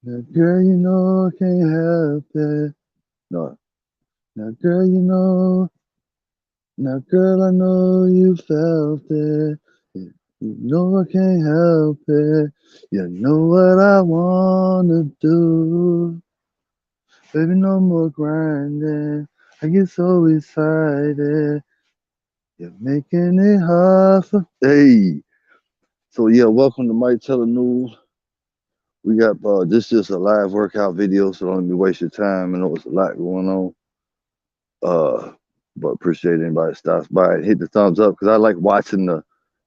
Now, girl, you know I can't help it. No, now, girl, you know. Now, girl, I know you felt it. You know I can't help it. You know what I wanna do. Baby, no more grinding. I get so excited. You're making it hard for. Hey. So yeah, welcome to Mike Teller News. We got this is just a live workout video, so don't let me waste your time. I know it's a lot going on. Uh, but appreciate anybody that stops by and hit the thumbs up because I like watching the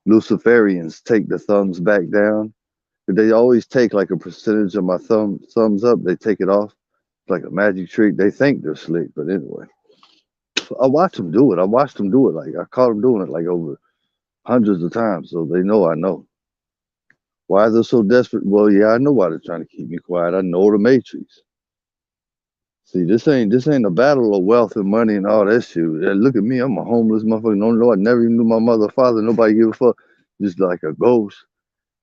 Luciferians take the thumbs back down. They always take like a percentage of my thumbs up. They take it off. It's like a magic trick. They think they're slick, but anyway, I watch them do it. I watched them do it. Like I caught them doing it like over hundreds of times, so they know I know. Why they're so desperate? Well, yeah, I know why they're trying to keep me quiet. I know the Matrix. See, this ain't a battle of wealth and money and all that shit. Yeah, look at me, I'm a homeless motherfucker. Don't know. I never even knew my mother or father. Nobody give a fuck. Just like a ghost.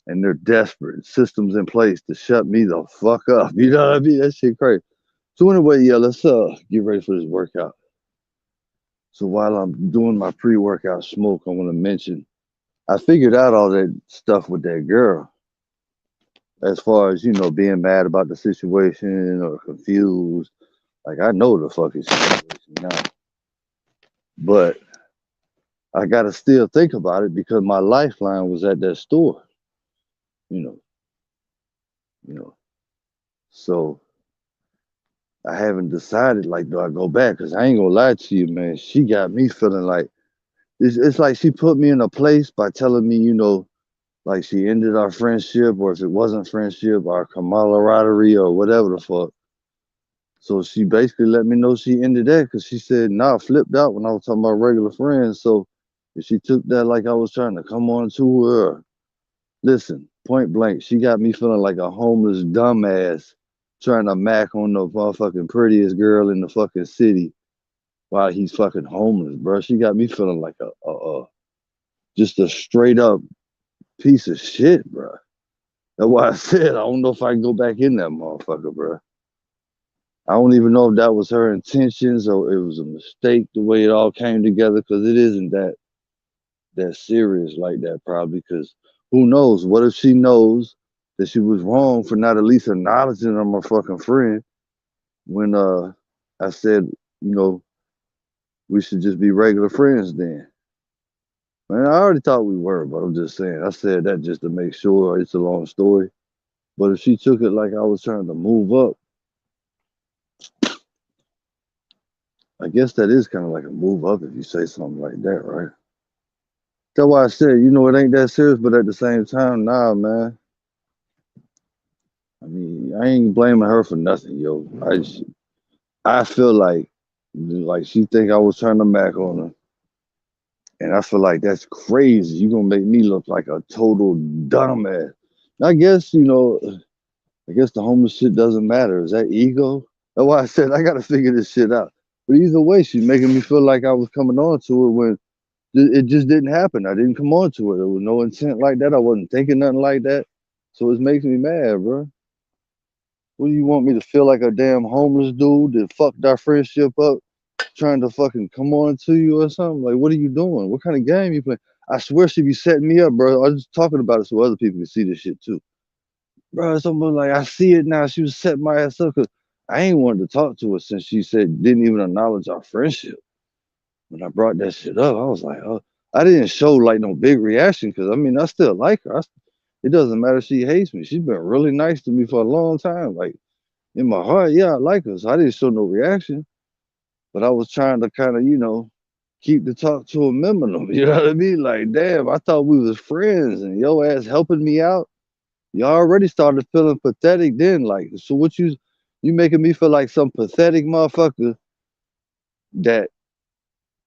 And they're desperate. Systems in place to shut me the fuck up. You know what I mean? That shit crazy. So anyway, yeah, let's get ready for this workout. So while I'm doing my pre-workout smoke, I want to mention I figured out all that stuff with that girl. As far as being mad about the situation or confused. Like I know the fucking situation now, but I gotta still think about it because my lifeline was at that store. You know, you know. So I haven't decided like do I go back? Cause I ain't gonna lie to you, man. She got me feeling like it's like she put me in a place by telling me, like she ended our friendship, or if it wasn't friendship, our camaraderie or whatever the fuck. So she basically let me know she ended that because she said, nah, I flipped out when I was talking about regular friends. So if she took that like I was trying to come on to her, listen, point blank, she got me feeling like a homeless dumbass trying to mac on the motherfucking prettiest girl in the fucking city while he's fucking homeless, bro. She got me feeling like a just a straight up piece of shit, bro. That's why I said I don't know if I can go back in that motherfucker, bro. I don't even know if that was her intentions or it was a mistake the way it all came together because it isn't that serious like that probably because who knows? What if she knows that she was wrong for not at least acknowledging I'm a fucking friend when I said, you know, we should just be regular friends then. Man, I already thought we were, but I'm just saying. I said that just to make sure it's a long story. But if she took it like I was trying to move up, I guess that is kind of like a move up if you say something like that, right? That's why I said, it ain't that serious, but at the same time, nah, man. I mean, I ain't blaming her for nothing, yo. I feel like she think I was trying to mac on her, and I feel like that's crazy. You gonna make me look like a total dumbass. I guess I guess the homeless shit doesn't matter. Is that ego? That's why I said I gotta figure this shit out. But either way, she's making me feel like I was coming on to her when it just didn't happen. I didn't come on to it. There was no intent like that. I wasn't thinking nothing like that. So it makes me mad, bro. What do you want me to feel like a damn homeless dude that fucked our friendship up, trying to fucking come on to you or something? Like, what are you doing? What kind of game you playing? I swear she be setting me up, bro. I was just talking about it so other people can see this shit too. Bro, it's almost like I see it now. She was setting my ass up because I ain't wanted to talk to her since she said didn't even acknowledge our friendship. When I brought that shit up, I was like, oh, I didn't show like no big reaction because I mean I still like her. It doesn't matter if she hates me. She's been really nice to me for a long time. Like in my heart, yeah, I like her. So I didn't show no reaction. But I was trying to kind of, keep the talk to a minimum. You know what I mean? Like, damn, I thought we was friends and your ass helping me out. You already started feeling pathetic then. Like, so what you making me feel like some pathetic motherfucker that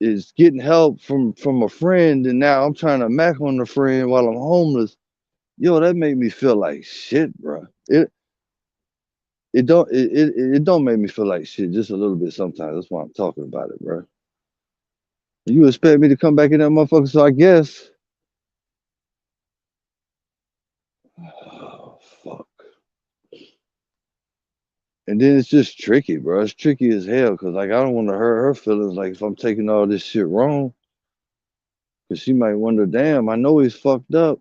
is getting help from a friend, and now I'm trying to mac on the friend while I'm homeless. Yo, that made me feel like shit, bro. It don't make me feel like shit just a little bit sometimes. That's why I'm talking about it, bro. You expect me to come back in that motherfucker? So I guess. Oh fuck. And then it's just tricky, bro. It's tricky as hell because like I don't want to hurt her feelings. Like if I'm taking all this shit wrong, because she might wonder, damn, I know he's fucked up,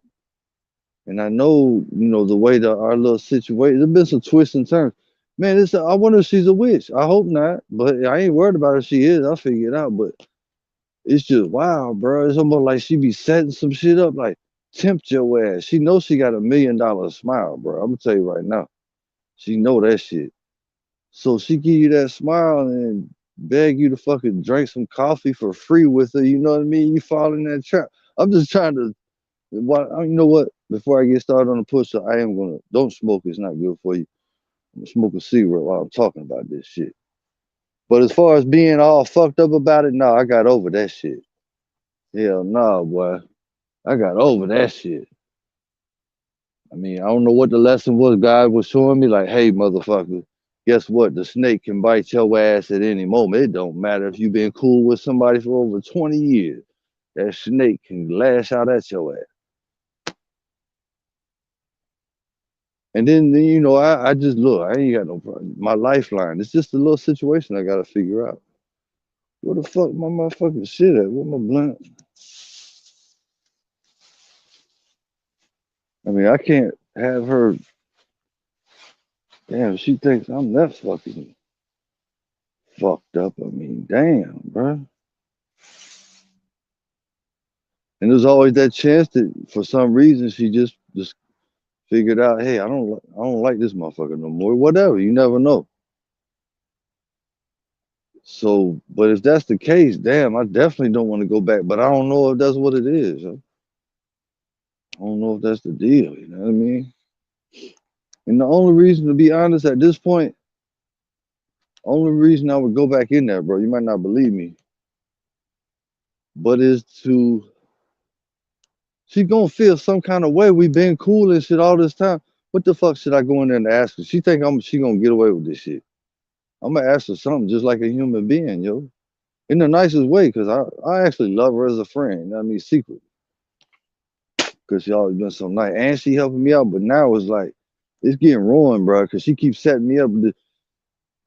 and I know the way that our little situation. There's been some twists and turns. Man, I wonder if she's a witch. I hope not, but I ain't worried about if she is. I'll figure it out. But it's just wow, bro. It's almost like she be setting some shit up, like tempt your ass. She knows she got $1 million smile, bro. I'm gonna tell you right now. She know that shit. So she give you that smile and beg you to fucking drink some coffee for free with her. You know what I mean? You fall in that trap. I'm just trying to. You know what? Before I get started on the push, I am gonna don't smoke. It's not good for you. I'm gonna smoke a cigarette while I'm talking about this shit. But as far as being all fucked up about it, no, I got over that shit. Hell no, boy. I got over that shit. I mean, I don't know what the lesson was God was showing me. Like, hey, motherfucker, guess what? The snake can bite your ass at any moment. It don't matter if you've been cool with somebody for over 20 years. That snake can lash out at your ass. And then I just look, I ain't got no problem. My lifeline. It's just a little situation I gotta figure out. Where the fuck my motherfucking shit at? Where my blunt? I mean, I can't have her. Damn, she thinks I'm that fucking fucked up. I mean, damn, bro. And there's always that chance that for some reason she just figured out, hey, I don't like this motherfucker no more. Whatever, you never know. So, but if that's the case, damn, I definitely don't want to go back. But I don't know if that's what it is. I don't know if that's the deal. You know what I mean? And the only reason, to be honest, at this point, only reason I would go back in there, bro, you might not believe me, but is to she gonna feel some kind of way. We've been cool and shit all this time. What the fuck should I go in there and ask her? She think she gonna get away with this shit. I'm gonna ask her something just like a human being, yo, in the nicest way, because I actually love her as a friend. You know what I mean, secretly, because she always been so nice, and she helping me out. But now it's like it's getting ruined, bro, because she keeps setting me up.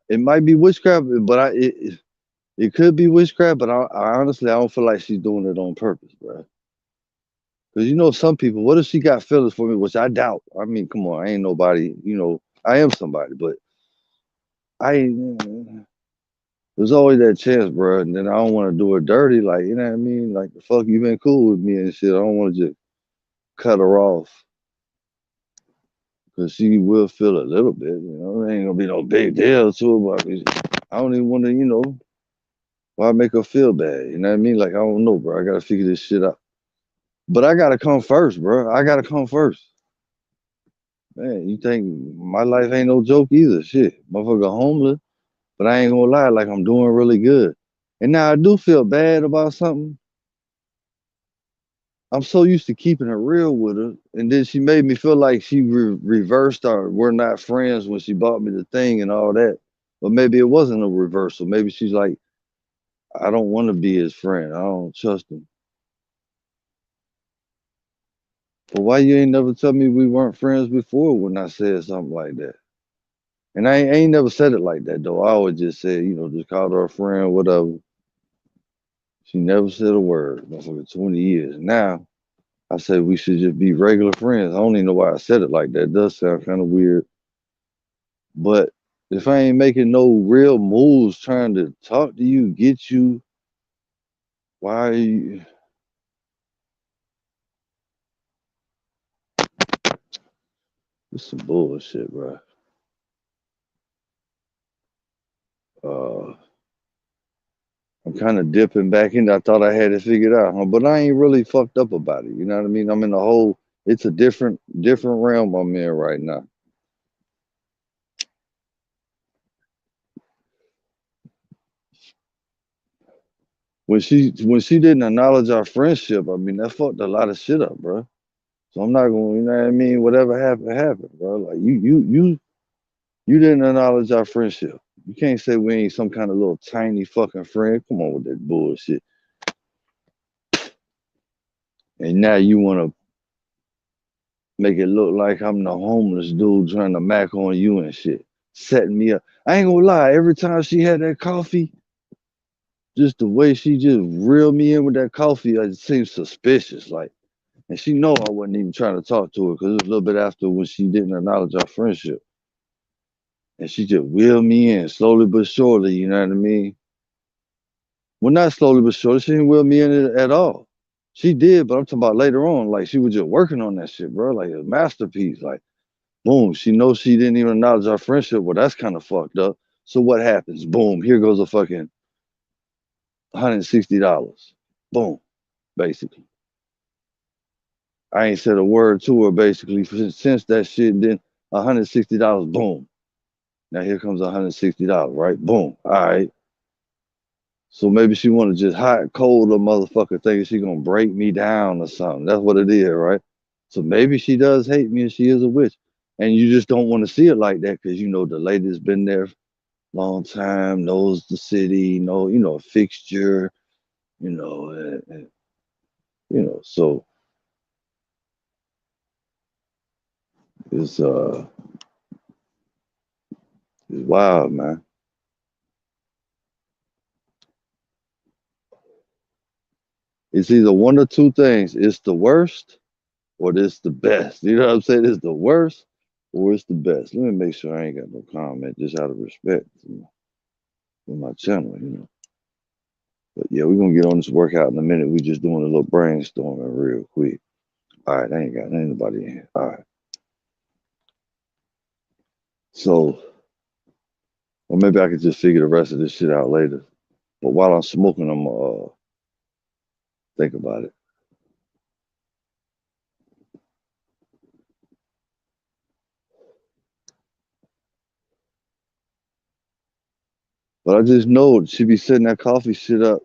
It might be witchcraft, but it could be witchcraft. But I honestly I don't feel like she's doing it on purpose, bro. Because some people, what if she got feelings for me, which I doubt. I mean, come on, I ain't nobody. I am somebody, but I ain't. There's always that chance, bro. And then I don't want to do her dirty, like you know what I mean. Like the fuck, you been cool with me and shit. I don't want to just cut her off because she will feel a little bit. It ain't gonna be no big deal to her, but I don't even want to, why make her feel bad? You know what I mean? Like I don't know, bro. I gotta figure this shit out. But I gotta come first, bro. I gotta come first. Man, you think my life ain't no joke either? Shit, motherfucker homeless, but I ain't gonna lie, like I'm doing really good. And now I do feel bad about something. I'm so used to keeping it real with her, and then she made me feel like she reversed our we're not friends when she bought me the thing and all that. But maybe it wasn't a reversal. Maybe she's like, I don't want to be his friend. I don't trust him. But why you ain't never tell me we weren't friends before when I said something like that? And I ain't never said it like that though. I always just said, just called her a friend, whatever. She never said a word, motherfucker, 20 years. Now I said we should just be regular friends. I don't even know why I said it like that. It does sound kind of weird. But if I ain't making no real moves trying to talk to you, get you, why are you this some bullshit, bro. Uh I'm kind of dipping back in. I thought I had it figured out, huh? But I ain't really fucked up about it. You know what I mean? I'm in a whole. It's a different realm I'm in right now. When she didn't acknowledge our friendship, I mean that fucked a lot of shit up, bro. So I'm not going. You know what I mean? Whatever happened, happened, bro. Like you didn't acknowledge our friendship. You can't say we ain't some kind of little tiny fucking friend. Come on with that bullshit. And now you want to make it look like I'm the homeless dude trying to mac on you and shit. setting me up. I ain't gonna lie, every time she had that coffee, just the way she just reeled me in with that coffee, it seemed suspicious. Like, and she know I wasn't even trying to talk to her because it was a little bit after when she didn't acknowledge our friendship. And she just wheeled me in slowly but surely, you know what I mean? Well, not slowly but surely, she didn't wheel me in at all. She did, but I'm talking about later on, like she was just working on that shit, bro, like a masterpiece. Like, boom, she knows she didn't even acknowledge our friendship. Well, that's kind of fucked up. So what happens? Boom, here goes a fucking $160. Boom, basically. I ain't said a word to her basically since that shit. Then $160, boom. Now here comes $160, right? Boom. All right. So maybe she want to just hot cold a motherfucker thinking she gonna break me down or something. That's what it is, right? So maybe she does hate me and she is a witch. And you just don't want to see it like that because you know the lady's been there long time, knows the city, a fixture, you know, so it's it's wild, man. It's either one or two things. It's the worst or it's the best. You know what I'm saying? It's the worst or it's the best. Let me make sure I ain't got no comment just out of respect for my channel, you know. But yeah, we're gonna get on this workout in a minute. We just doing a little brainstorming real quick. All right, I ain't got anybody in here. All right. So, or maybe I could just figure the rest of this shit out later. But while I'm smoking, I'm think about it. But I just know she be setting that coffee shit up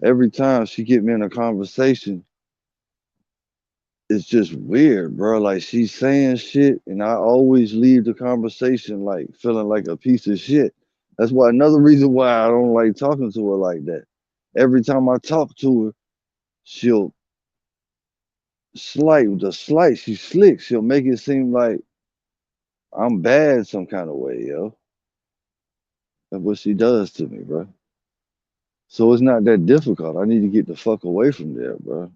every time she get me in a conversation. It's just weird, bro. Like she's saying shit, and I always leave the conversation like feeling like a piece of shit. That's why another reason why I don't like talking to her like that. Every time I talk to her, she'll she's slick. She'll make it seem like I'm bad some kind of way, yo. That's what she does to me, bro. So it's not that difficult. I need to get the fuck away from there, bro.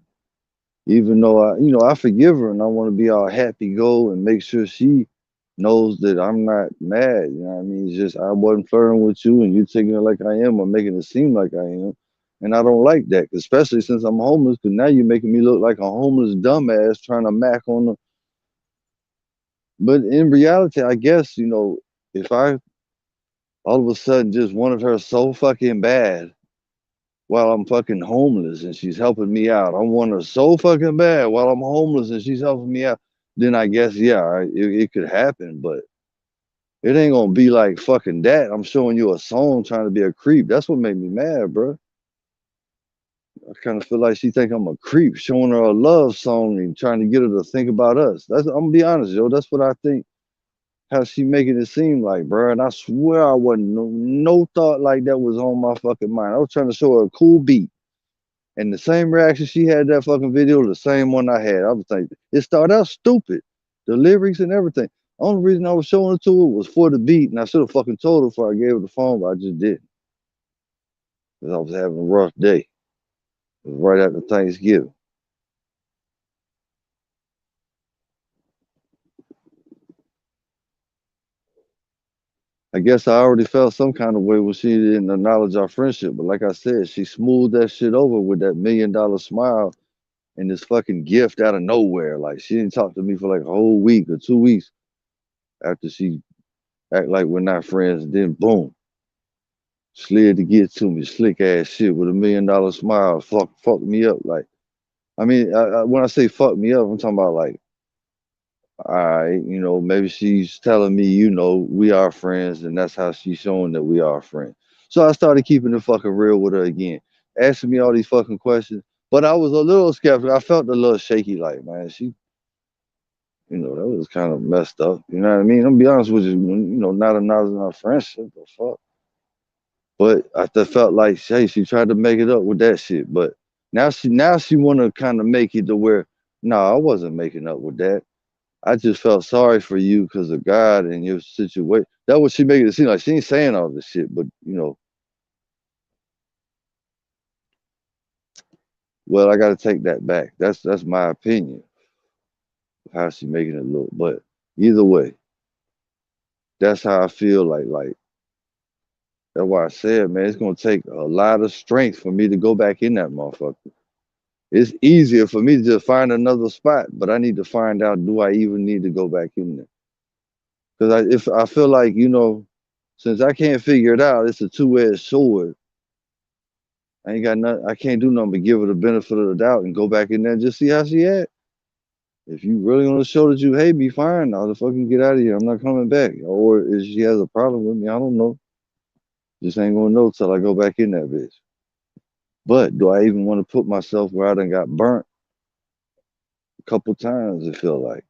Even though I forgive her and I want to be all happy go and make sure she knows that I'm not mad. You know what I mean? It's just I wasn't flirting with you and you taking it like I am or making it seem like I am. And I don't like that, especially since I'm homeless, because now you're making me look like a homeless dumbass trying to mac on the. But in reality, I guess, if I all of a sudden just wanted her so fucking bad while I'm fucking homeless and she's helping me out. I want her so fucking bad while I'm homeless and she's helping me out. Then I guess, yeah, it could happen, but it ain't gonna be like fucking that. I'm showing you a song trying to be a creep. That's what made me mad, bro. I kind of feel like she think I'm a creep, showing her a love song and trying to get her to think about us. I'm gonna be honest, yo. That's what I think. How she making it seem like, bro. And I swear I wasn't no thought like that was on my fucking mind. I was trying to show her a cool beat. And the same reaction she had that fucking video, the same one I had. I was thinking, it started out stupid. The lyrics and everything. Only reason I was showing it to her was for the beat, and I should have fucking told her before I gave her the phone, but I just didn't. Because I was having a rough day. It was right after Thanksgiving. I guess I already felt some kind of way when she didn't acknowledge our friendship. But like I said, she smoothed that shit over with that $1 million smile and this fucking gift out of nowhere. Like she didn't talk to me for like a whole week or 2 weeks after she act like we're not friends. And then boom, slid to get to me, slick ass shit with $1 million smile. Fuck me up. Like, I mean, when I say fuck me up, I'm talking about like, all right, maybe she's telling me, we are friends, and that's how she's showing that we are friends. So I started keeping it fucking real with her again, asking me all these fucking questions. But I was a little skeptical. I felt a little shaky, like, man, she, that was kind of messed up. You know what I mean? I'm gonna be honest with you, not acknowledging our friendship, the fuck. But I just felt like, hey, she tried to make it up with that shit. But now she want to kind of make it to where, no, I wasn't making up with that. I just felt sorry for you because of God and your situation. That what she making it seem like. She ain't saying all this shit, but you know, well, I got to take that back. That's my opinion of how she making it look. But either way, that's how I feel. Like that's why I said, man, it's gonna take a lot of strength for me to go back in that motherfucker. It's easier for me to just find another spot, but I need to find out, do I even need to go back in there? Because if I feel like, you know, since I can't figure it out, it's a two-edged sword. I ain't got nothing. I can't do nothing but give her the benefit of the doubt and go back in there and just see how she at. If you really want to show that you hate me, fine. I'll just fucking get out of here. I'm not coming back. Or if she has a problem with me, I don't know. Just ain't gonna know till I go back in that bitch. But do I even want to put myself where I done got burnt a couple times? It feel like,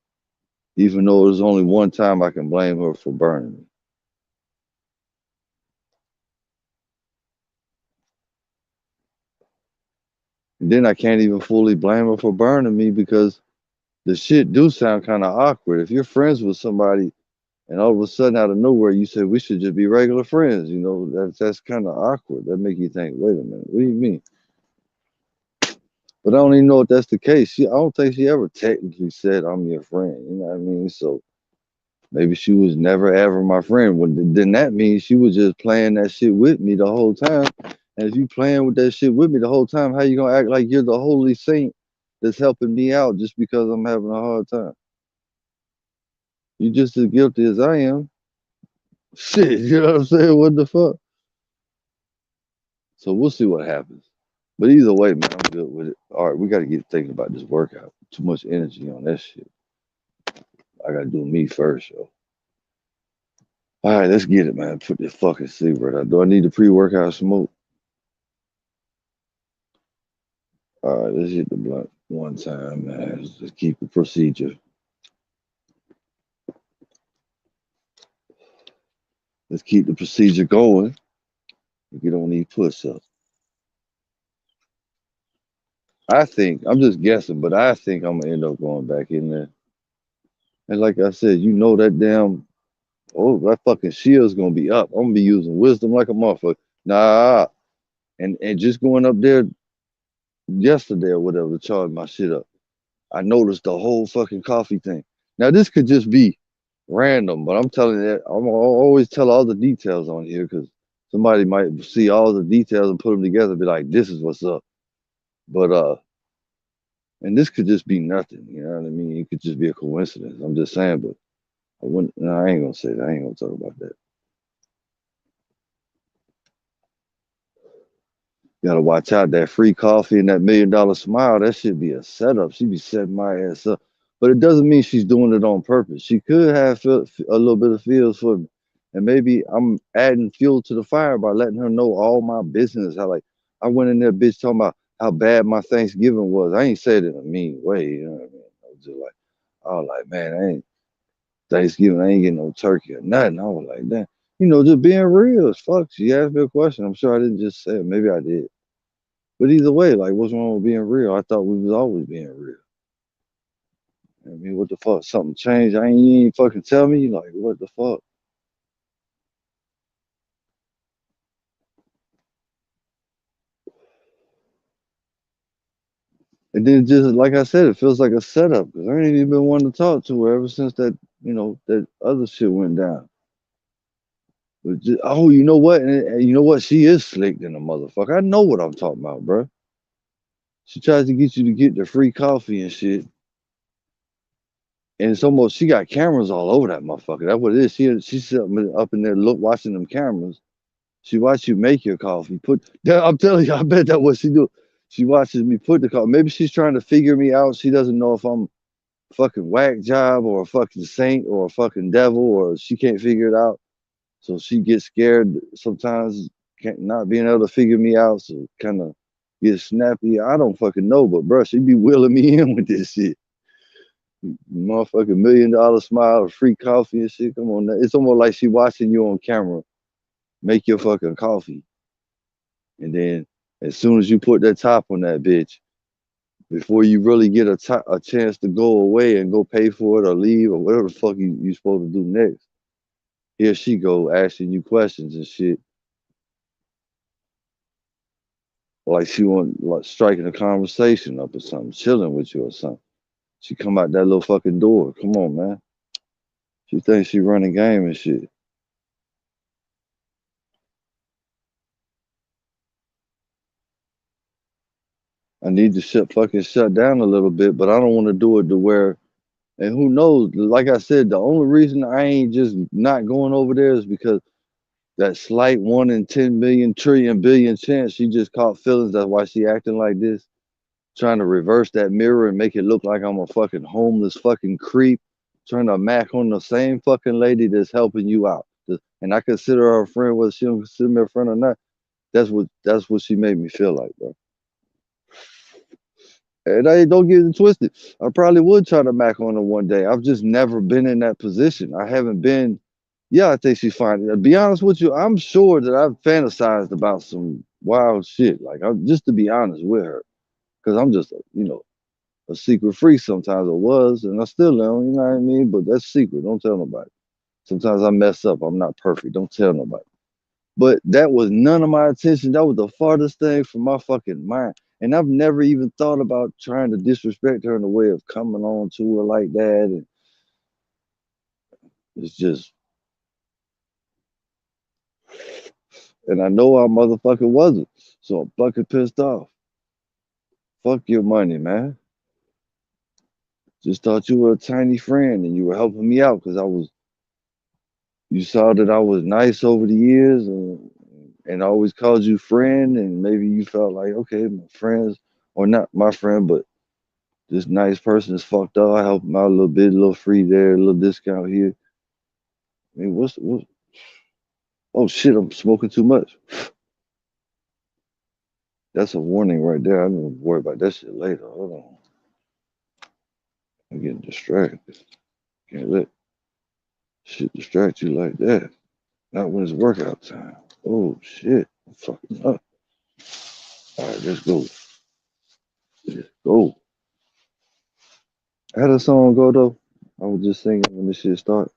even though there's only one time I can blame her for burning me. And then I can't even fully blame her for burning me because the shit do sound kind of awkward. If you're friends with somebody and all of a sudden out of nowhere you say we should just be regular friends, you know, that's kind of awkward. That make you think, wait a minute, what do you mean? But I don't even know if that's the case. I don't think she ever technically said I'm your friend. You know what I mean? So maybe she was never ever my friend. Well, then that means she was just playing that shit with me the whole time. And if you playing with that shit with me the whole time, how you gonna act like you're the holy saint that's helping me out just because I'm having a hard time? You just as guilty as I am. Shit, you know what I'm saying? What the fuck? So we'll see what happens. But either way, man, I'm good with it. All right, we got to get thinking about this workout. Too much energy on that shit. I got to do me first, yo. All right, let's get it, man. Put this fucking cigarette out. Do I need the pre-workout smoke? All right, let's hit the blunt one time, man. Let's keep the procedure. Let's keep the procedure going. Get on these push-ups. I think I'm just guessing, but I think I'm gonna end up going back in there. And like I said, you know that damn that fucking shield's gonna be up. I'm gonna be using wisdom like a motherfucker. Nah, and just going up there yesterday or whatever to charge my shit up. I noticed the whole fucking coffee thing. Now this could just be random, but I'm telling you, I'm gonna always tell all the details on here because somebody might see all the details and put them together and be like, this is what's up. But and this could just be nothing, you know what I mean? It could just be a coincidence. I'm just saying, but I wouldn't. No, I ain't gonna say that. I ain't gonna talk about that. You gotta watch out that free coffee and that $1 million smile. That should be a setup. She be setting my ass up, but it doesn't mean she's doing it on purpose. She could have a little bit of feels for me, and maybe I'm adding fuel to the fire by letting her know all my business. How like I went in there, bitch, talking about how bad my Thanksgiving was. I ain't said it in a mean way. You know what I mean? I was just like, I was like, man, I ain't Thanksgiving. I ain't getting no turkey or nothing. I was like, that. You know, just being real as fuck. She asked me a question. I'm sure I didn't just say it. Maybe I did. But either way, like, what's wrong with being real? I thought we was always being real. I mean, what the fuck? Something changed? You ain't fucking tell me? Like, what the fuck? And then just like I said, it feels like a setup because I ain't even been wanting to talk to her ever since that, you know, that other shit went down. But just, oh, you know what? And you know what? She is slick than a motherfucker. I know what I'm talking about, bro. She tries to get you to get the free coffee and shit. And it's almost she got cameras all over that motherfucker. That's what it is. She's sitting up in there watching them cameras. She watch you make your coffee. I'm telling you, I bet that's what she do. She watches me put the coffee. Maybe she's trying to figure me out. She doesn't know if I'm a fucking whack job or a fucking saint or a fucking devil or she can't figure it out. So she gets scared sometimes, not being able to figure me out. So kind of get snappy. I don't fucking know, but bro, she be wheeling me in with this shit. Motherfucking $1 million smile, free coffee and shit. Come on, it's almost like she watching you on camera make your fucking coffee. And then as soon as you put that top on that bitch, before you really get a chance to go away and go pay for it or leave or whatever the fuck you supposed to do next, here she go asking you questions and shit, like she want like striking a conversation up or something, chilling with you or something. She come out that little fucking door. Come on, man. She thinks she running game and shit. I need to shut down a little bit, but I don't want to do it to where. And who knows? Like I said, the only reason I ain't just not going over there is because that slight 1 in 10 million trillion billion chance she just caught feelings. That's why she acting like this, trying to reverse that mirror and make it look like I'm a fucking homeless fucking creep, trying to mac on the same fucking lady that's helping you out. And I consider her a friend, whether she don't consider me a friend or not. That's what she made me feel like, bro. And I don't get it twisted. I probably would try to mac on her one day. I've just never been in that position. I haven't been. Yeah, I think she's fine. To be honest with you, I'm sure that I've fantasized about some wild shit. Like, I'm just to be honest with her, because I'm just, a secret freak sometimes. I was, and I still am. You know what I mean? But that's secret. Don't tell nobody. Sometimes I mess up. I'm not perfect. Don't tell nobody. But that was none of my attention. That was the farthest thing from my fucking mind. And I've never even thought about trying to disrespect her in the way of coming on to her like that. And it's just, and I know I motherfucking wasn't. So I'm fucking pissed off. Fuck your money, man. Just thought you were a tiny friend and you were helping me out because you saw that I was nice over the years and I always called you friend. And maybe you felt like, okay, my friends, or not my friend, but this nice person is fucked up. I help him out a little bit, a little free there, a little discount here. I mean, what? Oh shit, I'm smoking too much. That's a warning right there. I don't worry about that shit later. Hold on. I'm getting distracted. Can't let shit distract you like that. Not when it's workout time. Oh shit. I'm fucking up. All right, let's go. Let's go. How the song go though? I was just singing when this shit start.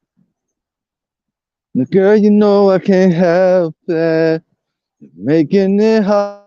The girl, you know I can't help that. Making it hard.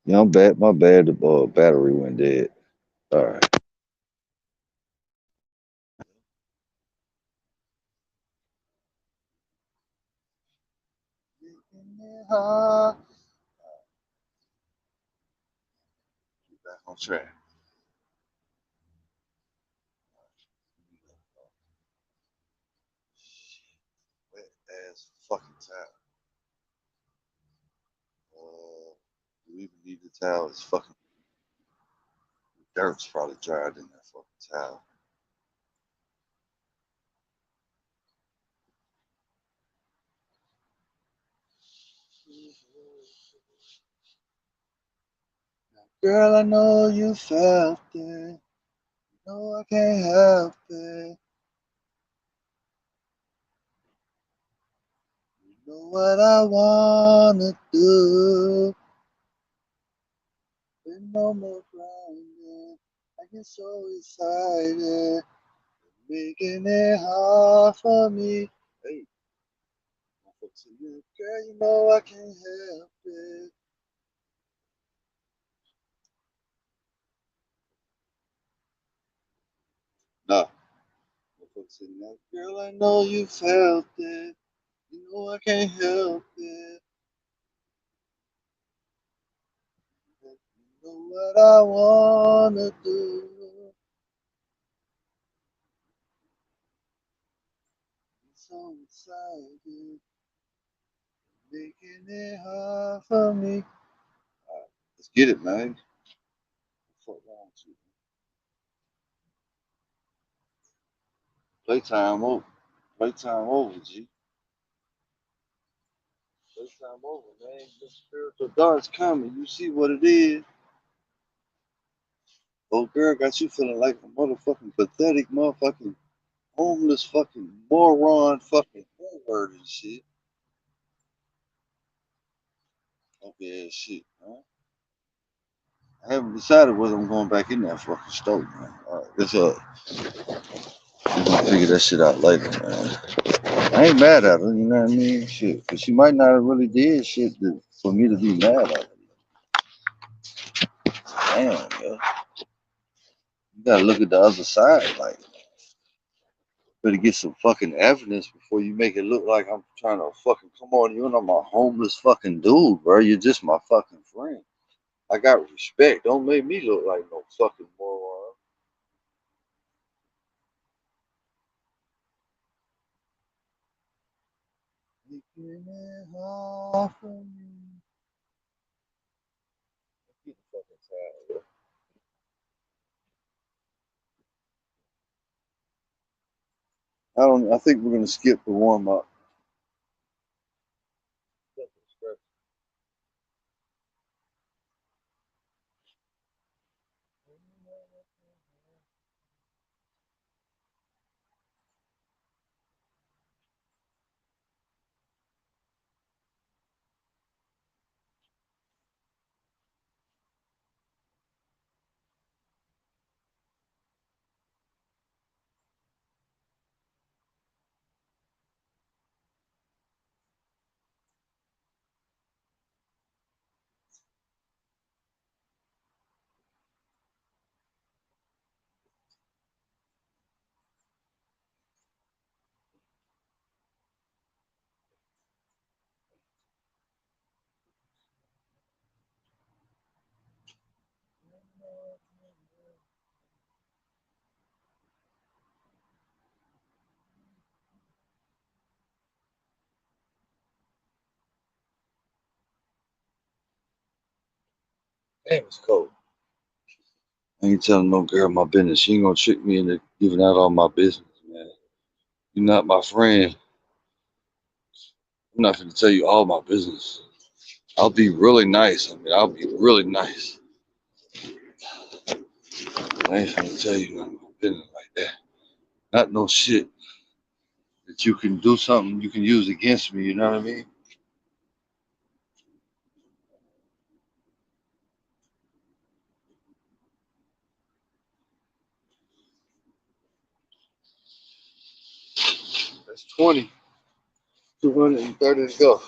Yeah, I'm bad. My bad. The battery went dead. All right. Back on track. Wet ass fucking towel. Do we even need the towel? It's fucking dirt's probably dried in that fucking towel. Girl, I know you felt it. No, I can't help it. You know what I wanna do. Been no more grinding. I get so excited. Making it hard for me. Hey, girl, you know I can't help it. Nah, girl, I know you felt it. You know I can't help it. You know what I wanna do. I'm so excited. Making it hard for me. Let's get it, man. Fuck wrong with you? Playtime over. Playtime over, G. Playtime over, man. The spiritual dark's coming. You see what it is. Old girl got you feeling like a motherfucking pathetic motherfucking homeless fucking moron fucking word and shit. Okay ass shit, man. I haven't decided whether I'm going back in that fucking store, man. Alright, it's I'm gonna figure that shit out later, man. I ain't mad at her, you know what I mean? Shit. Cause she might not have really did shit for me to be mad at her. Damn, yo. You gotta look at the other side, like better get some fucking evidence before you make it look like I'm trying to fucking come on you and I'm a homeless fucking dude, bro. You're just my fucking friend. I got respect. Don't make me look like no fucking moron. Making it hard for me. Get the fucking towel. I don't. I think we're gonna skip the warm up. Damn, it's cold. I ain't telling no girl my business. She ain't gonna trick me into giving out all my business, man. You're not my friend. I'm not gonna tell you all my business. I'll be really nice. I mean, I'll be really nice. I ain't gonna tell you nothing my business like that. Not no shit that you can do something you can use against me. You know what I mean? That's 20, 230 to go.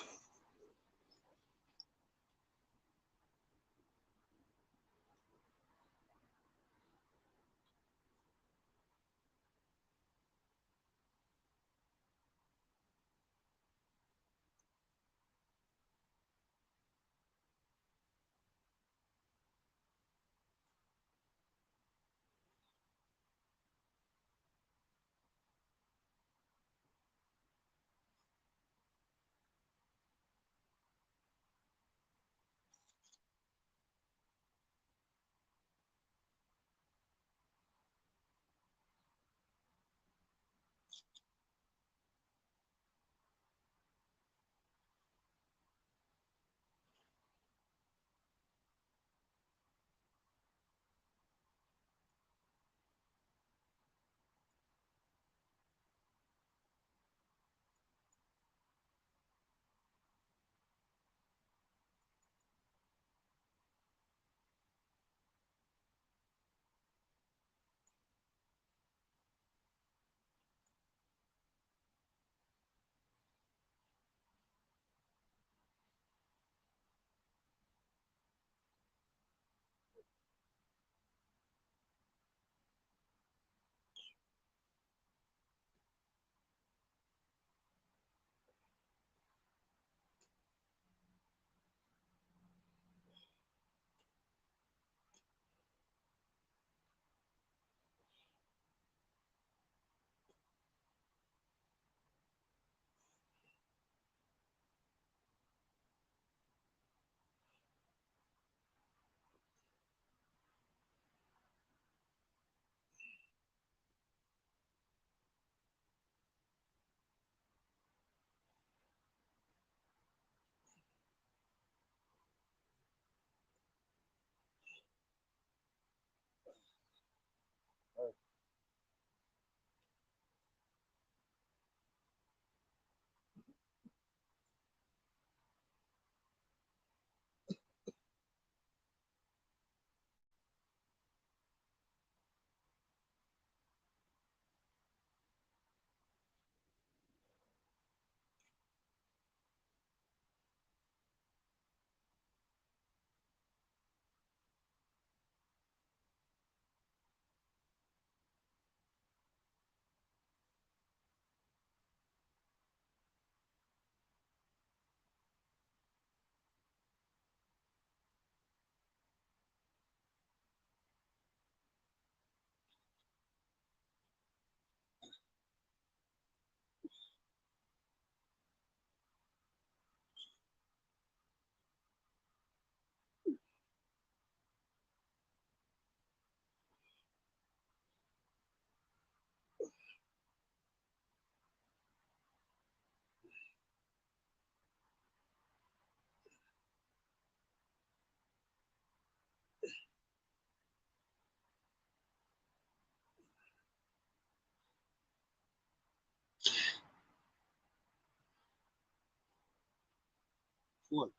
What?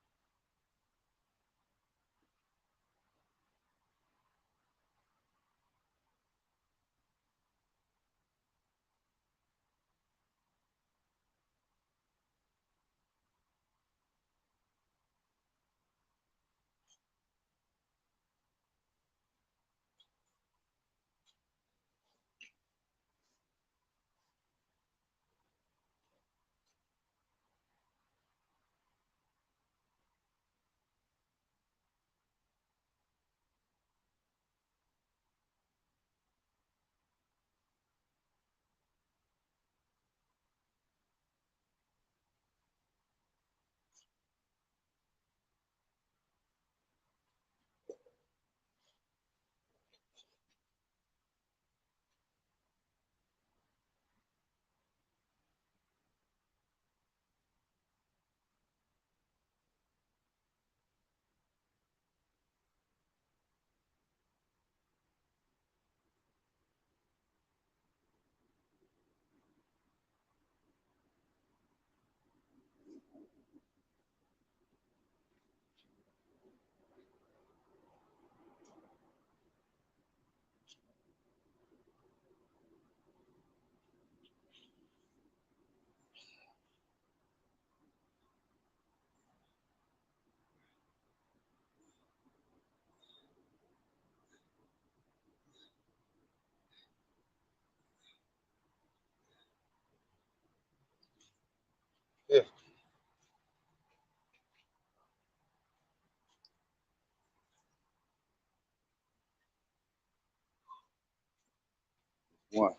Yeah. One.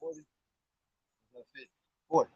40, 40.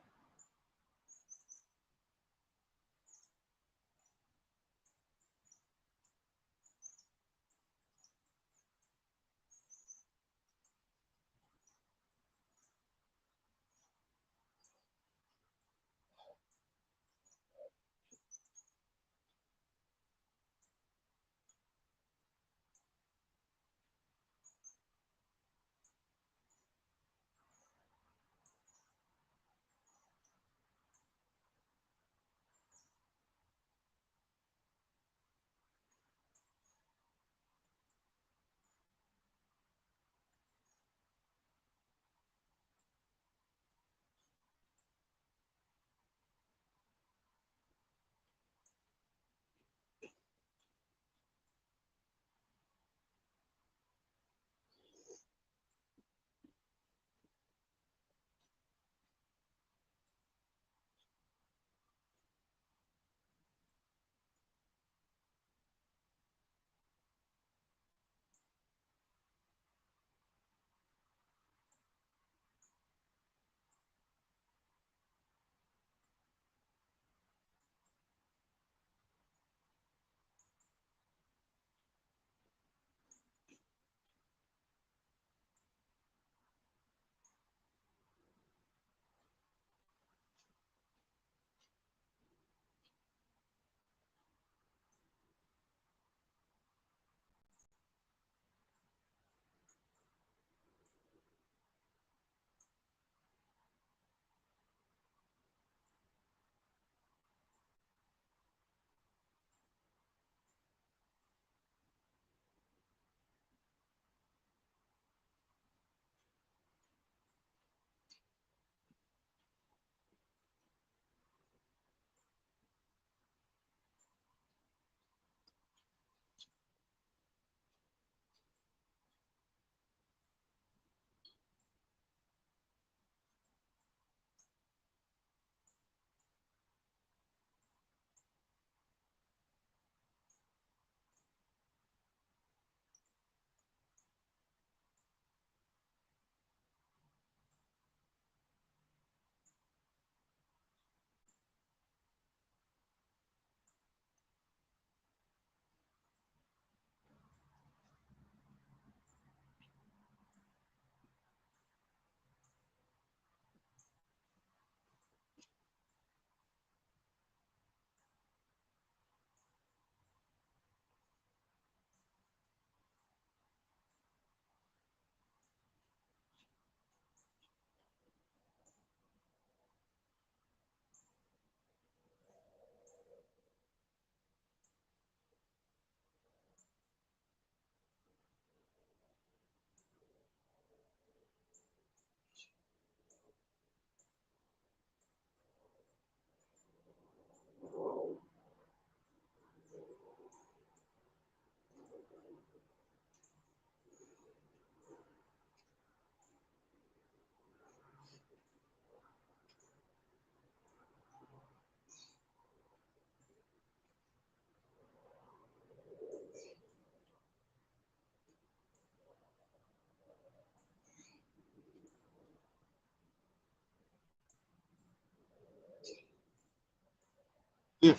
Yeah.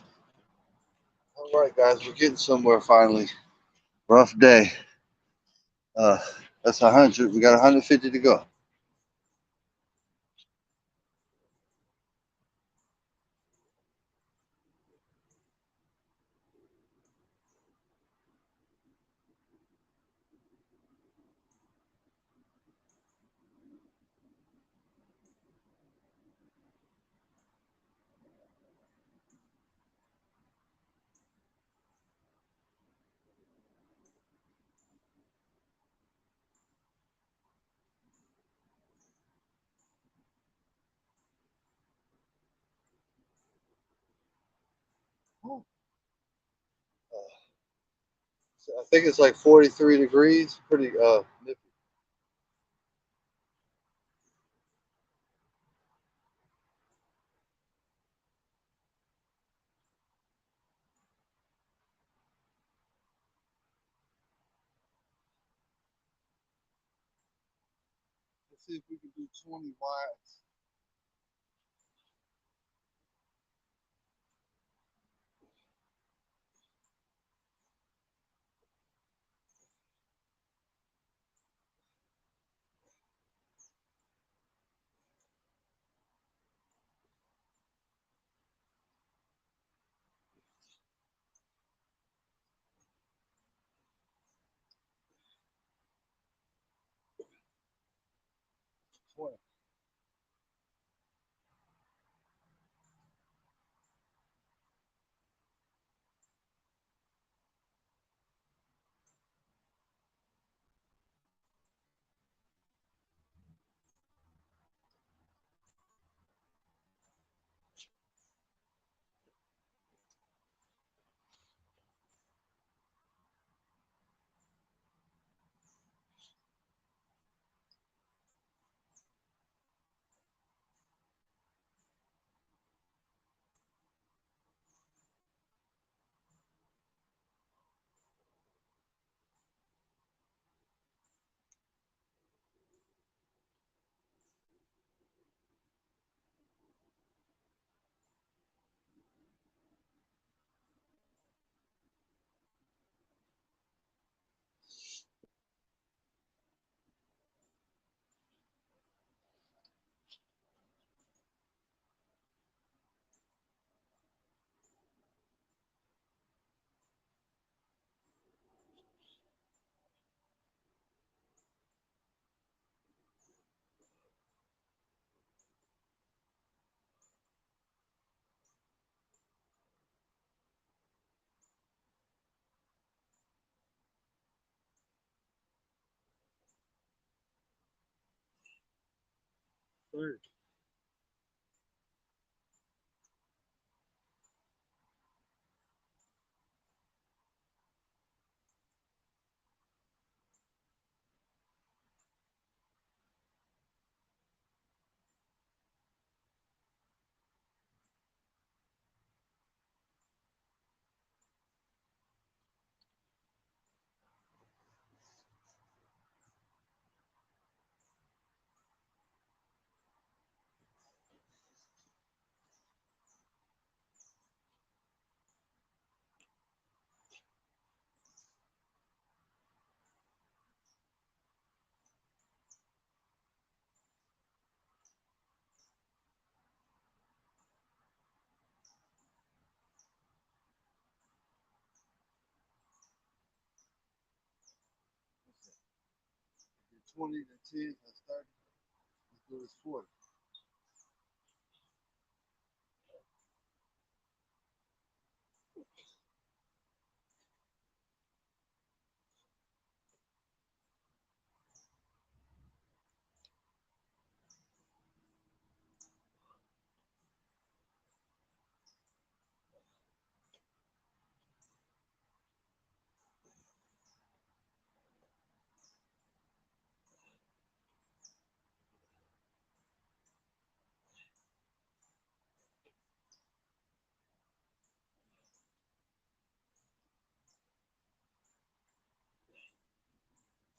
All right, guys, we're getting somewhere finally. Rough day. Uh, that's 100. We got 150 to go. So I think it's like 43 degrees. Pretty nippy. see if we can do 20 wides. Twenty. Third. 20 to 10, that's 30. Let's do this 40.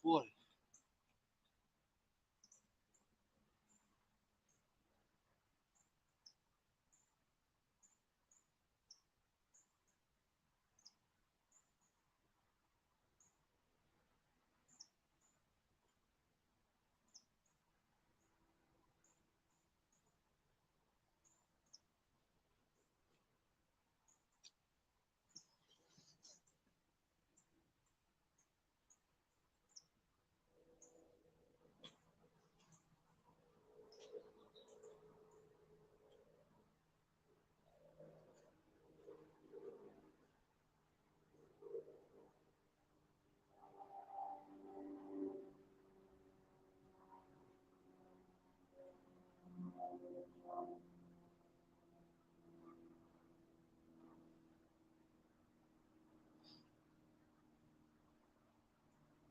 40.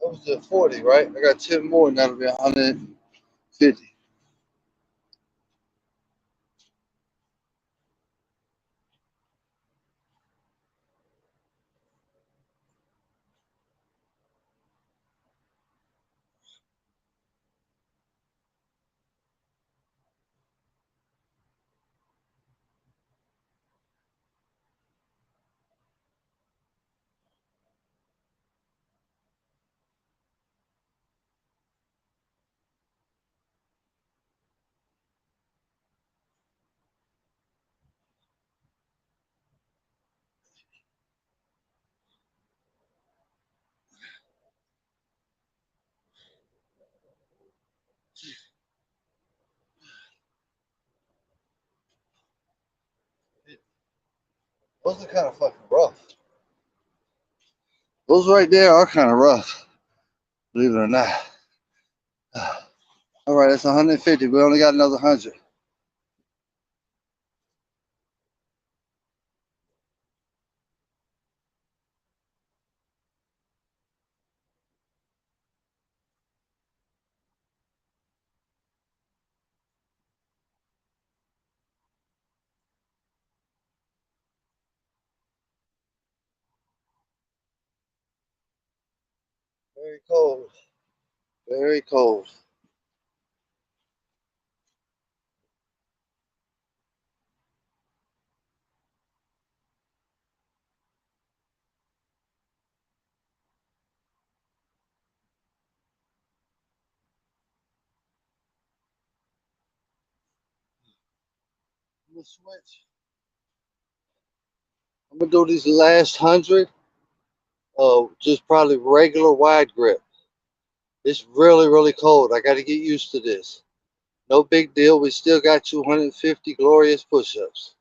That was at 40, right? I got 10 more, and that'll be 150. Those are kind of fucking rough. Those right there are kind of rough, believe it or not. All right, that's 150. We only got another 100. Very cold. Very cold. I'm gonna switch. I'm gonna do these last 100. Just probably regular wide grip. It's really, really cold. I got to get used to this. No big deal. We still got 250 glorious push-ups.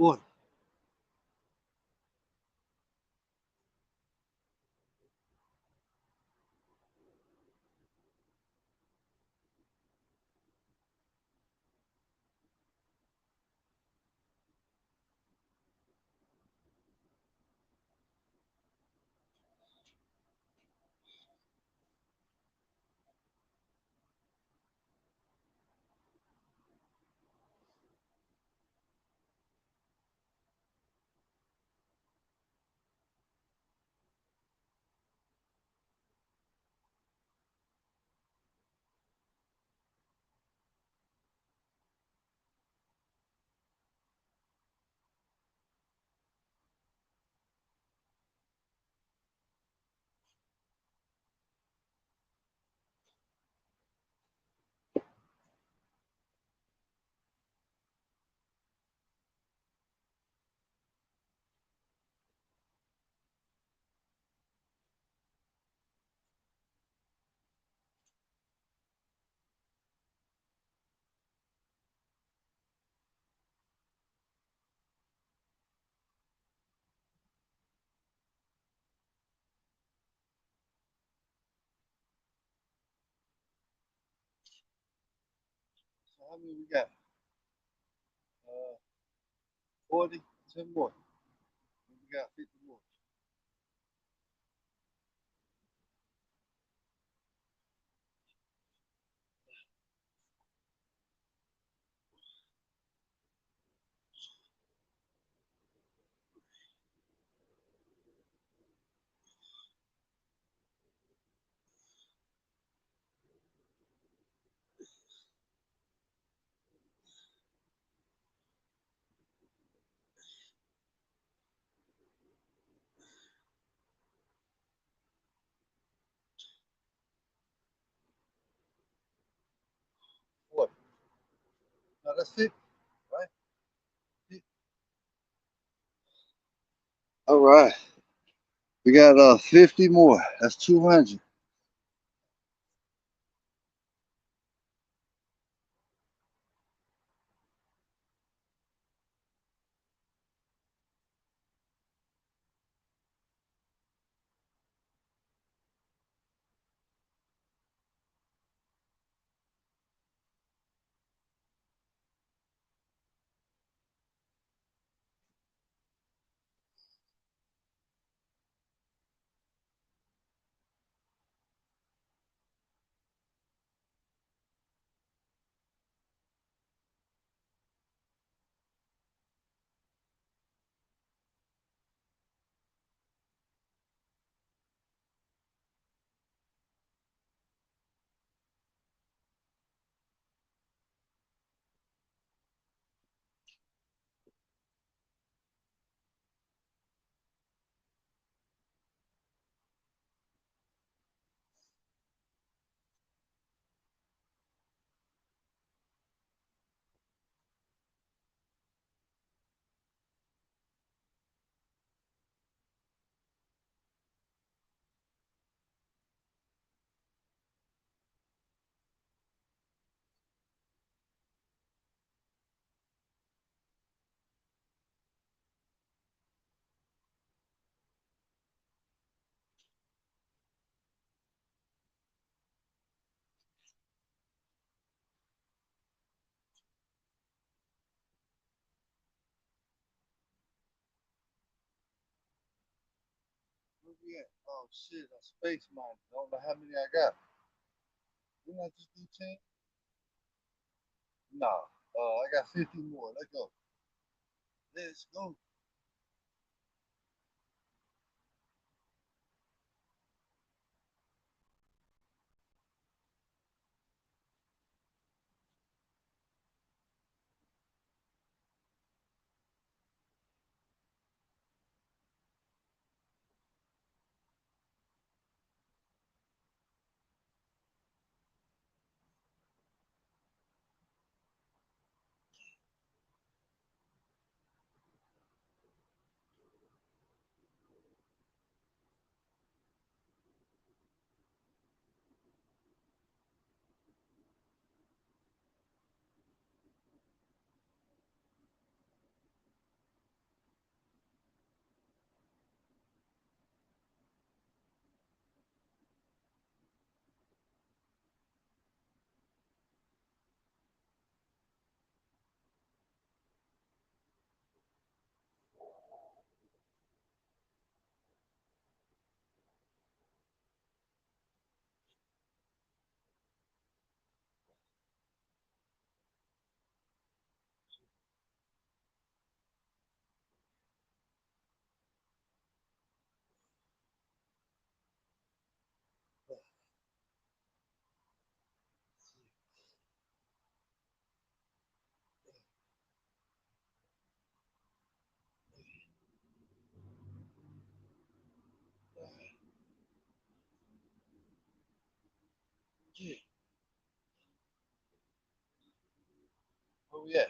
40. So how many we got? 40, 10 more. We got 50 more. What? No, that's 50, right? 50. All right. We got 50 more. That's 200. Where we at? Oh, shit. A space mine. I don't know how many I got. Didn't I just do 10? Nah. I got 50 more. Let's go. Let's go. Where we at?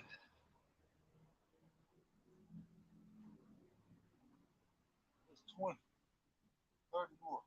It's 20, 30 more.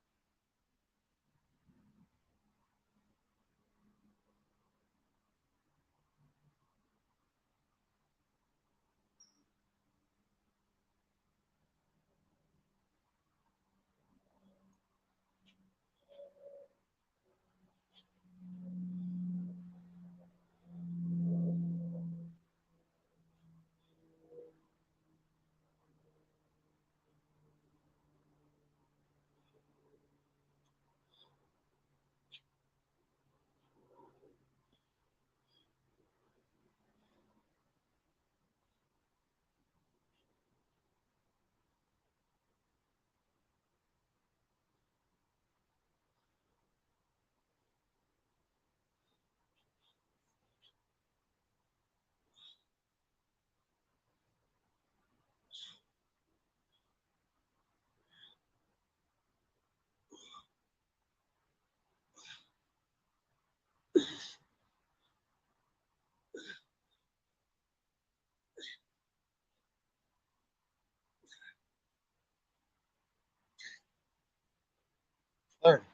Thirty.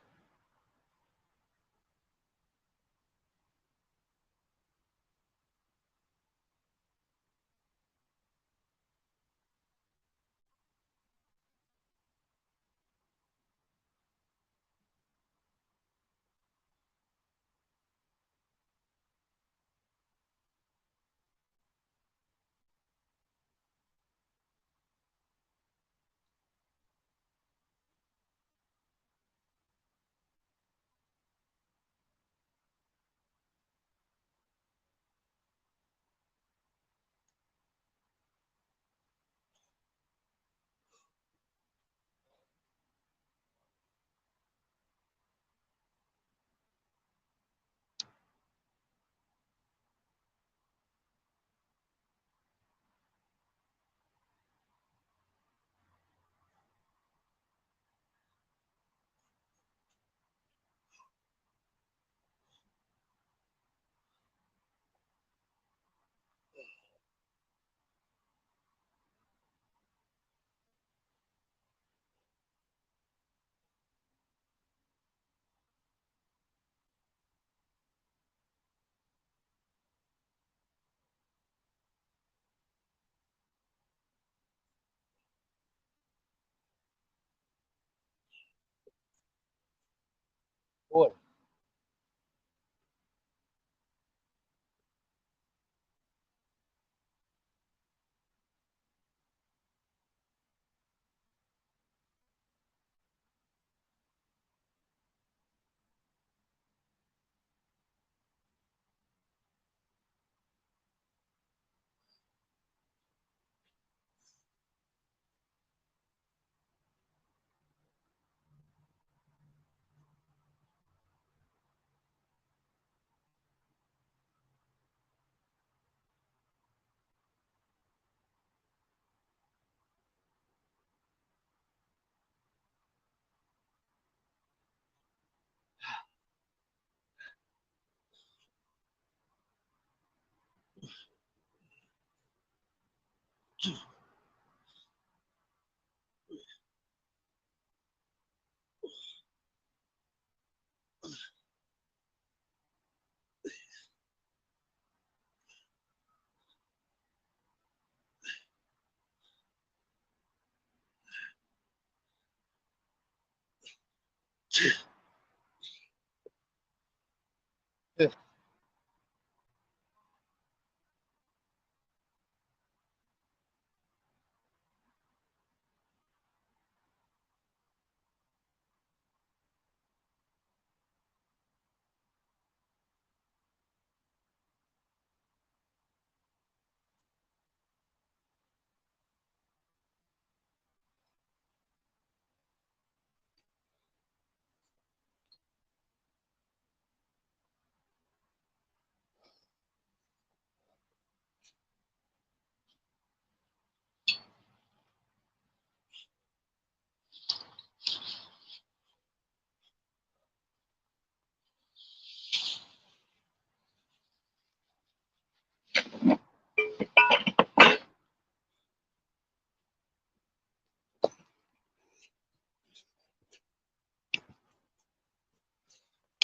Forty. Fifty.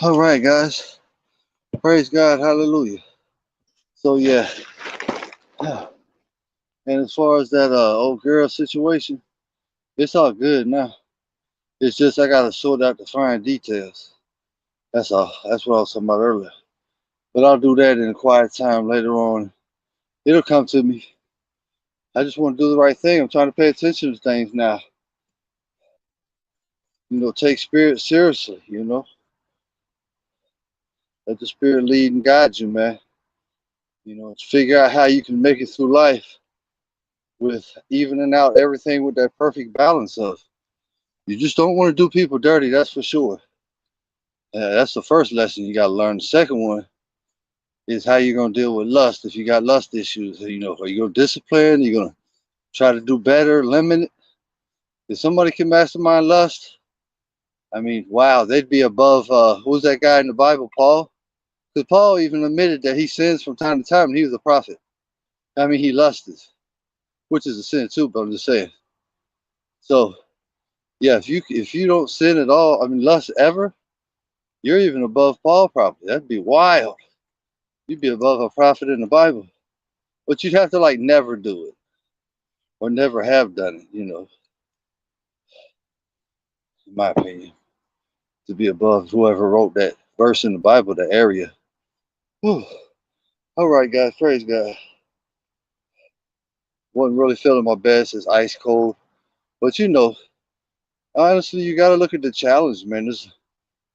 All right, guys. Praise God. Hallelujah. So yeah. And as far as that old girl situation, it's all good now. It's just I gotta sort out the fine details. That's all. That's what I was talking about earlier. But I'll do that in a quiet time later on. It'll come to me. I just want to do the right thing. I'm trying to pay attention to things now. Take spirit seriously. Let the spirit lead and guide you, man. To figure out how you can make it through life with evening out everything with that perfect balance of. You just don't want to do people dirty, that's for sure. That's the first lesson you got to learn. The second one is how you're going to deal with lust if you got lust issues. Are you going to discipline? Are you going to try to do better, limit it? If somebody can mastermind lust, I mean, wow, they'd be above, who's that guy in the Bible, Paul? Because Paul even admitted that he sins from time to time, and he was a prophet. I mean, he lusted, which is a sin too, but I'm just saying. So, yeah, if you don't sin at all, I mean, lust ever, you're even above Paul probably. That'd be wild. You'd be above a prophet in the Bible. But you'd have to like never do it or never have done it, in my opinion, to be above whoever wrote that verse in the Bible, the area. Whew. All right, guys, praise God. Wasn't really feeling my best. It's ice cold. But honestly, you got to look at the challenge, man. It's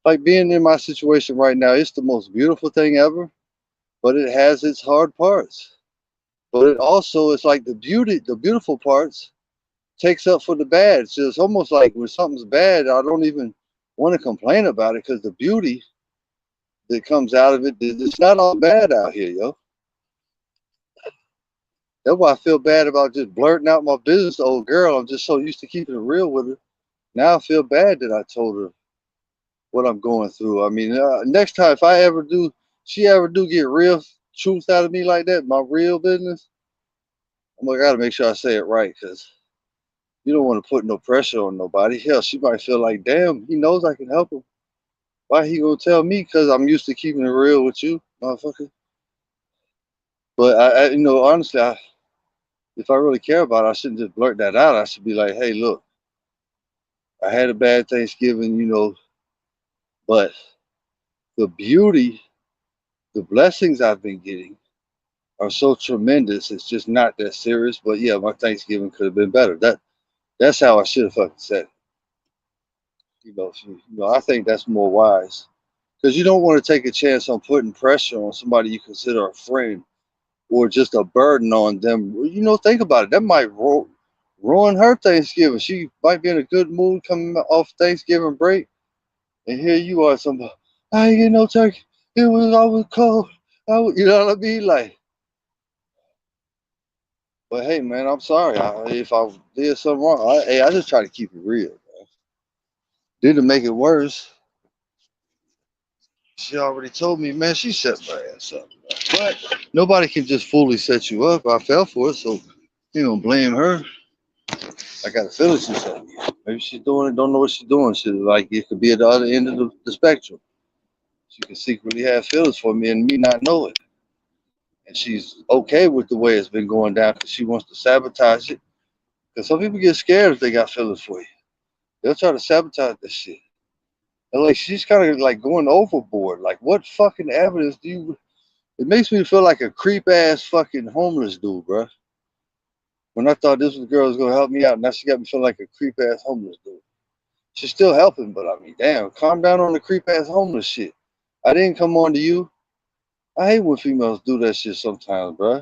like being in my situation right now. It's the most beautiful thing ever, but it has its hard parts. But it also is like the beautiful parts takes up for the bad. So it's almost like when something's bad, I don't even want to complain about it because the beauty that comes out of it, it's not all bad out here, yo. That's why I feel bad about just blurting out my business to old girl. I'm just so used to keeping it real with her. Now I feel bad that I told her what I'm going through. I mean, next time if she ever do get real truth out of me like that, my real business, I gotta make sure I say it right because you don't want to put no pressure on nobody. Hell, she might feel like, damn, he knows I can help him. Why he gonna tell me? Because I'm used to keeping it real with you, motherfucker. But honestly, if I really care about it, I shouldn't just blurt that out. I should be like, hey, look, I had a bad Thanksgiving, but the beauty, the blessings I've been getting are so tremendous. It's just not that serious. But yeah, my Thanksgiving could have been better. That's how I should have fucking said it. I think that's more wise because you don't want to take a chance on putting pressure on somebody you consider a friend or just a burden on them. Think about it. That might ruin her Thanksgiving. She might be in a good mood coming off Thanksgiving break, and here you are, somebody. I ain't getting no turkey. It was always cold. You know what I mean? Like, but hey, man, I'm sorry if I did something wrong. I just try to keep it real. Man. Didn't make it worse. She already told me, man. She set my ass up. But nobody can just fully set you up. I fell for it, so blame her. I got a feeling she's saying maybe she's doing it, don't know what she's doing. She like it could be at the other end of the spectrum. She could secretly have feelings for me and me not know it. And she's okay with the way it's been going down because she wants to sabotage it. Because some people get scared if they got feelings for you. They'll try to sabotage this shit. And like she's kind of like going overboard. Like what fucking evidence do you? It makes me feel like a creep ass fucking homeless dude, bro. When I thought this was girl was gonna help me out, now she got me feeling like a creep ass homeless dude. She's still helping, but I mean, damn, calm down on the creep ass homeless shit. I didn't come on to you. I hate when females do that shit sometimes, bro.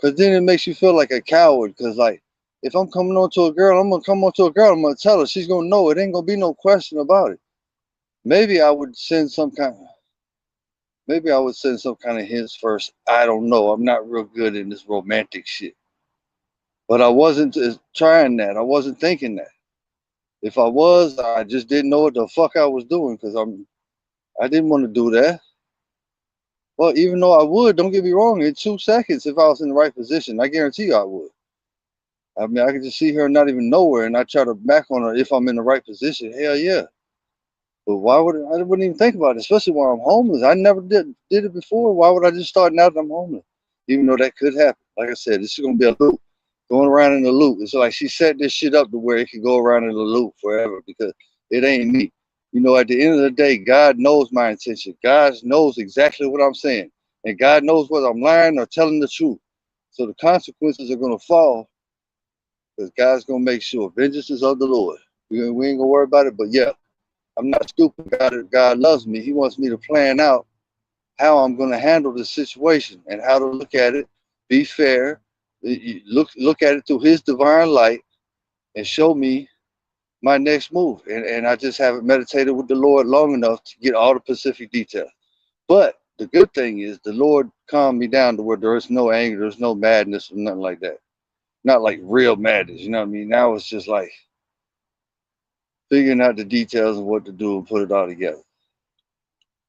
Cause then it makes you feel like a coward. Cause like, if I'm coming on to a girl, I'm gonna come on to a girl. I'm gonna tell her she's gonna know. It ain't gonna be no question about it. Maybe I would send some kind. Maybe I would send some kind of hints first. I don't know. I'm not real good in this romantic shit. But I wasn't trying that. I wasn't thinking that. If I was, I just didn't know what the fuck I was doing because I didn't want to do that. Well, even though I would, don't get me wrong, in 2 seconds, if I was in the right position, I guarantee you I would. I mean, I could just see her not even know her, and I try to back on her if I'm in the right position. Hell yeah. But why would I wouldn't even think about it, especially when I'm homeless. I never did it before. Why would I just start now that I'm homeless? Even though that could happen. Like I said, this is gonna be a loop. Going around in a loop. It's like she set this shit up to where it could go around in a loop forever because it ain't me. You know, at the end of the day, God knows my intention. God knows exactly what I'm saying. And God knows whether I'm lying or telling the truth. So the consequences are gonna fall because God's gonna make sure vengeance is of the Lord. We ain't gonna worry about it, but yeah, I'm not stupid. God loves me. He wants me to plan out how I'm going to handle the situation and how to look at it, be fair, look at it through His divine light, and show me my next move. And I just haven't meditated with the Lord long enough to get all the specific details. But the good thing is the Lord calmed me down to where there is no anger, there's no madness or nothing like that. Not like real madness, you know what I mean? Now it's just like figuring out the details of what to do and put it all together.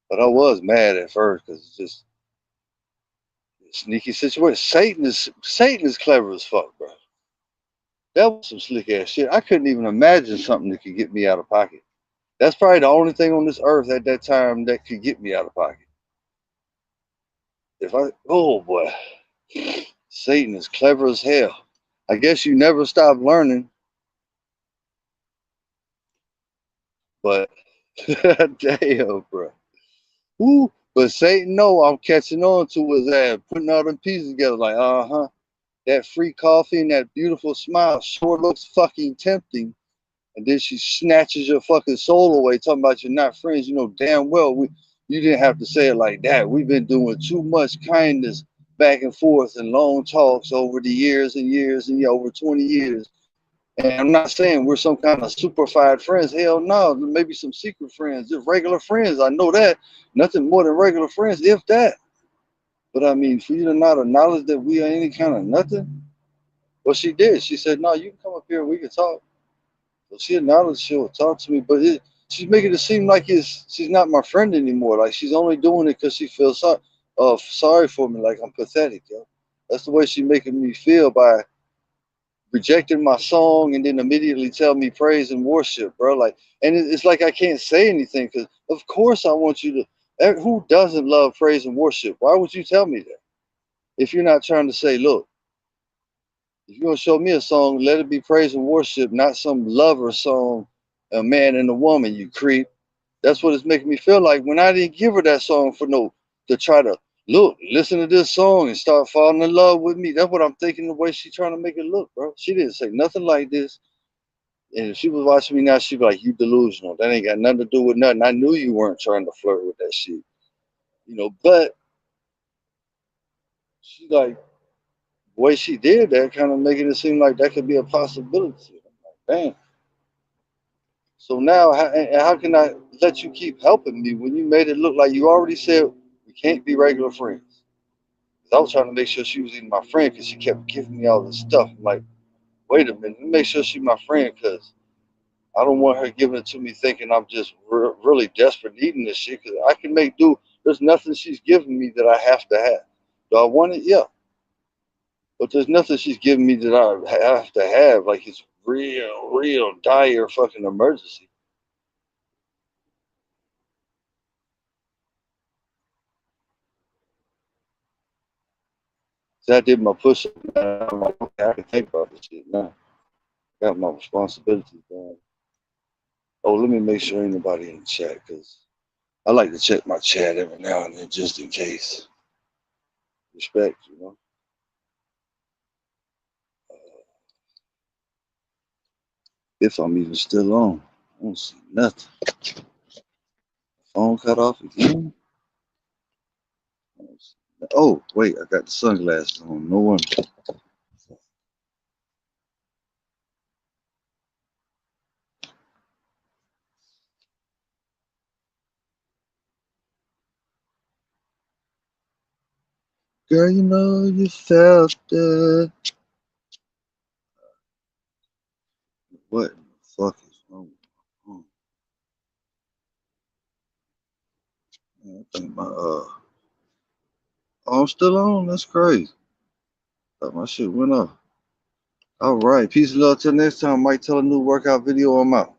But I was mad at first because it's just a sneaky situation. Satan is clever as fuck, bro. That was some slick ass shit. I couldn't even imagine something that could get me out of pocket. That's probably the only thing on this earth at that time that could get me out of pocket. Oh boy, Satan is clever as hell. I guess you never stop learning, but damn, bro. Woo. But Satan know I'm catching on to his ass, putting all them pieces together like, that free coffee and that beautiful smile sure looks fucking tempting. And then she snatches your fucking soul away, talking about you're not friends. You know damn well you didn't have to say it like that. We've been doing too much kindness back and forth and long talks over the years and years and over 20 years. And I'm not saying we're some kind of superfied friends. Hell no, maybe some secret friends, just regular friends. I know that. Nothing more than regular friends, if that. But I mean, for you to not acknowledge that we are any kind of nothing. Well, she did. She said, "No, you can come up here and we can talk." So she acknowledged she'll talk to me, but she's making it seem like she's not my friend anymore. Like she's only doing it because she feels sorry for me. Like I'm pathetic, yo. That's the way she's making me feel by rejecting my song and then immediately tell me praise and worship, bro. Like, and it's like I can't say anything because of course I want you to. Who doesn't love praise and worship? Why would you tell me that if you're not trying to say, look? If you're gonna show me a song, let it be praise and worship, not some lover song, a man and a woman, you creep. That's what it's making me feel like when I didn't give her that song for no to try to listen to this song and start falling in love with me. That's what I'm thinking the way she trying to make it look, bro. She didn't say nothing like this. And if she was watching me now, she'd be like, you delusional. That ain't got nothing to do with nothing. I knew you weren't trying to flirt with that shit. But she like the way she did that, kind of making it seem like that could be a possibility. I'm like, damn. So now, how can I let you keep helping me when you made it look like you already said we can't be regular friends? 'Cause I was trying to make sure she was even my friend because she kept giving me all this stuff. I'm like, wait a minute, let me make sure she's my friend because I don't want her giving it to me thinking I'm just really desperate needing this shit because I can make do. There's nothing she's giving me that I have to have. Do I want it? Yeah. But there's nothing she's giving me that I have to have. Like it's real dire fucking emergency. So I did my push up. I'm like, okay, I can think about this shit now. Got my responsibilities done. Oh, let me make sure ain't nobody in the chat because I like to check my chat every now and then just in case. Respect, you know. If I'm even still on, I don't see nothing. Phone cut off again. Oh, wait, I got the sunglasses on. No wonder. Girl, you know you felt it. What the fuck is wrong with my phone? I think oh, I'm still on. That's crazy. Thought my shit went off. All right. Peace and love. Till next time. Might tell a new workout video. I'm out.